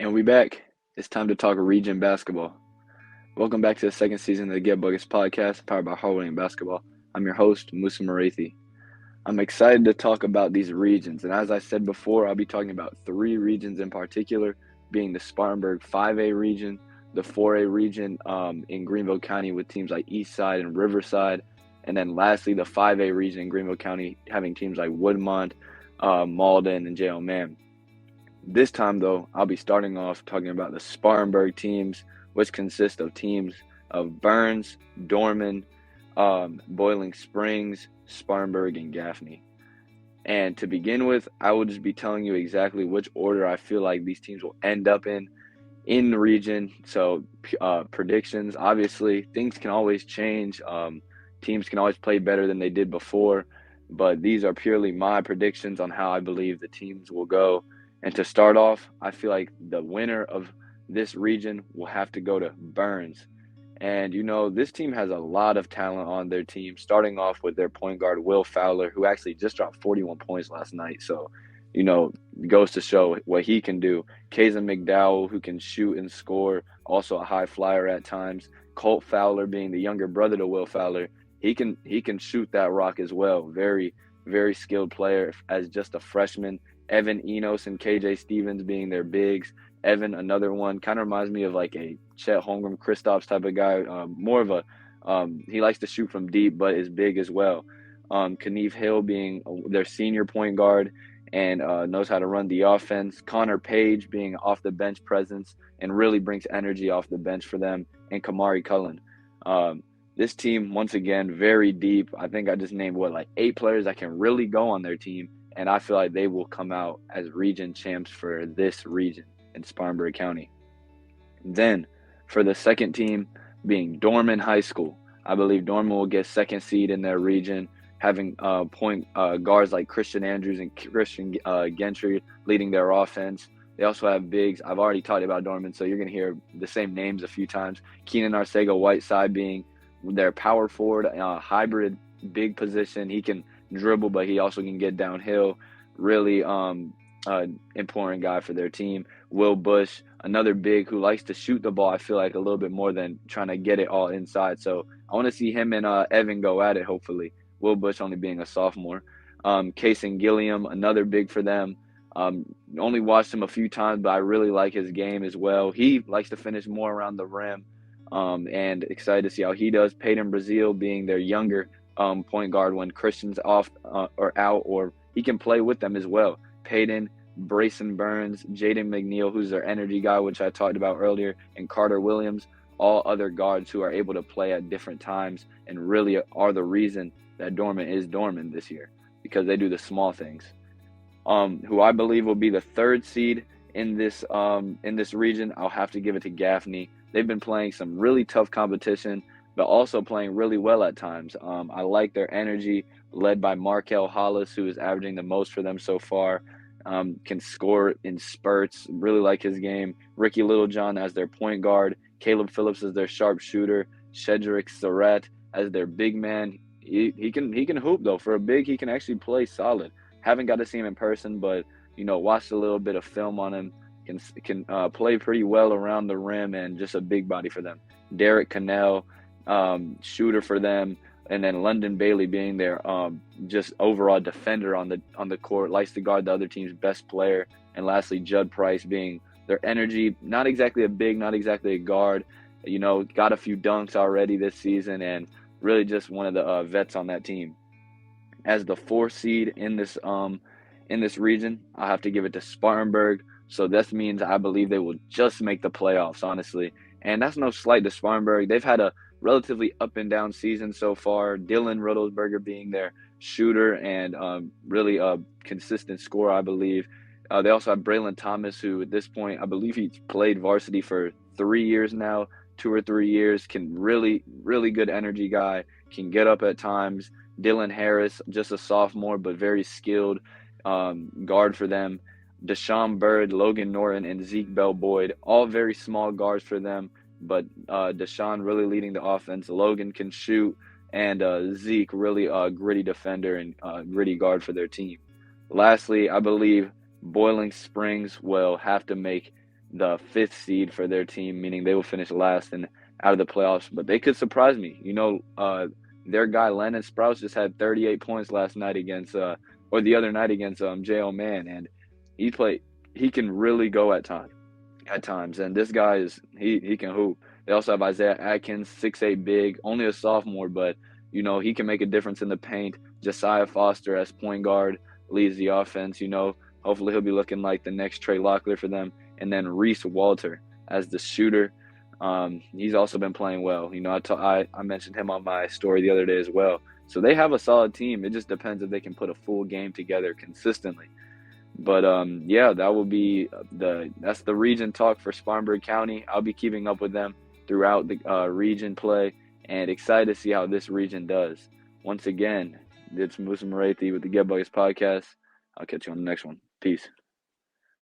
And we back. It's time to talk region basketball. Welcome back to the second season of the Get Buckets podcast, powered by Hardware Basketball. I'm your host, Musa Marathi. I'm excited to talk about these regions, and as I said before, I'll be talking about three regions in particular, being the Spartanburg 5A region, the 4A region in Greenville County with teams like Eastside and Riverside, and then lastly, the 5A region in Greenville County having teams like Woodmont, Malden, and J.L. Mann. This time, though, I'll be starting off talking about the Spartanburg teams, which consist of teams of Burns, Dorman, Boiling Springs, Spartanburg, and Gaffney. And to begin with, I will just be telling you exactly which order I feel like these teams will end up in the region. So predictions, obviously, things can always change. Teams can always play better than they did before, but these are purely my predictions on how I believe the teams will go. And to start off, I feel like the winner of this region will have to go to Burns. And, this team has a lot of talent on their team, starting off with their point guard, Will Fowler, who actually just dropped 41 points last night. So, goes to show what he can do. Kazan McDowell, who can shoot and score, also a high flyer at times. Colt Fowler, being the younger brother to Will Fowler, he can shoot that rock as well. Very, very skilled player as just a freshman. Evan Enos and KJ Stevens being their bigs. Evan, another one, kind of reminds me of like a Chet Holmgren, Kristaps type of guy. More of a he likes to shoot from deep, but is big as well. Kanieve Hill being their senior point guard and knows how to run the offense. Connor Page being off the bench presence and really brings energy off the bench for them. And Kamari Cullen. This team, once again, very deep. I think I just named, 8 players that can really go on their team. And I feel like they will come out as region champs for this region in Spartanburg County. Then, for the second team, being Dorman High School, I believe Dorman will get second seed in their region, having point guards like Christian Andrews and Christian Gentry leading their offense. They also have bigs. I've already talked about Dorman, so you're going to hear the same names a few times. Keenan Arcega-Whiteside being their power forward, hybrid big position. He can dribble, but he also can get downhill. Really important guy for their team. Will Bush, another big who likes to shoot the ball, I feel like, a little bit more than trying to get it all inside. So I want to see him and Evan go at it, hopefully. Will Bush only being a sophomore. Kason Gilliam, another big for them. Only watched him a few times, but I really like his game as well. He likes to finish more around the rim, and excited to see how he does. Peyton Brazil being their younger point guard when Christian's off or out, or he can play with them as well. Peyton, Brayson Burns, Jaden McNeil, who's their energy guy, which I talked about earlier, and Carter Williams, all other guards who are able to play at different times and really are the reason that Dorman is Dorman this year, because they do the small things. Who I believe will be the third seed in this region, I'll have to give it to Gaffney. They've been playing some really tough competition, but also playing really well at times. I like their energy, led by Markel Hollis, who is averaging the most for them so far. Can score in spurts, really like his game. Ricky Littlejohn as their point guard. Caleb Phillips as their sharpshooter. Shedrick Surratt as their big man. He can hoop, though. For a big, he can actually play solid. Haven't got to see him in person, but, watched a little bit of film on him. Can play pretty well around the rim and just a big body for them. Derek Cannell, shooter for them, and then London Bailey being their just overall defender on the court, likes to guard the other team's best player, and lastly Judd Price being their energy, not exactly a big, not exactly a guard, got a few dunks already this season, and really just one of the vets on that team. As the 4th seed in this region, I'll have to give it to Spartanburg. So this means I believe they will just make the playoffs, honestly. And that's no slight to Spartanburg. They've had a relatively up and down season so far. Dylan Riddlesberger being their shooter and really a consistent scorer, I believe. They also have Braylon Thomas, who at this point, I believe he's played varsity for 3 years now, 2 or 3 years, can really, really good energy guy, can get up at times. Dylan Harris, just a sophomore, but very skilled guard for them. Deshaun Bird, Logan Norton, and Zeke Bell-Boyd, all very small guards for them, but Deshaun really leading the offense. Logan can shoot, and Zeke really a gritty defender and gritty guard for their team. Lastly, I believe Boiling Springs will have to make the fifth seed for their team, meaning they will finish last and out of the playoffs. But they could surprise me. Their guy Lennon Sprouse just had 38 points last night against, or the other night against J.O. Mann, and he can really go at times. And this guy he can hoop. They also have Isaiah Atkins, 6'8", big, only a sophomore, but he can make a difference in the paint. Josiah Foster as point guard leads the offense. Hopefully he'll be looking like the next Trey Locklear for them. And then Reese Walter as the shooter. He's also been playing well. I mentioned him on my story the other day as well. So they have a solid team. It just depends if they can put a full game together consistently. But that's the region talk for Spartanburg County. I'll be keeping up with them throughout the region play, and excited to see how this region does. Once again, it's Musa Marathi with the Get Buckets podcast. I'll catch you on the next one. Peace.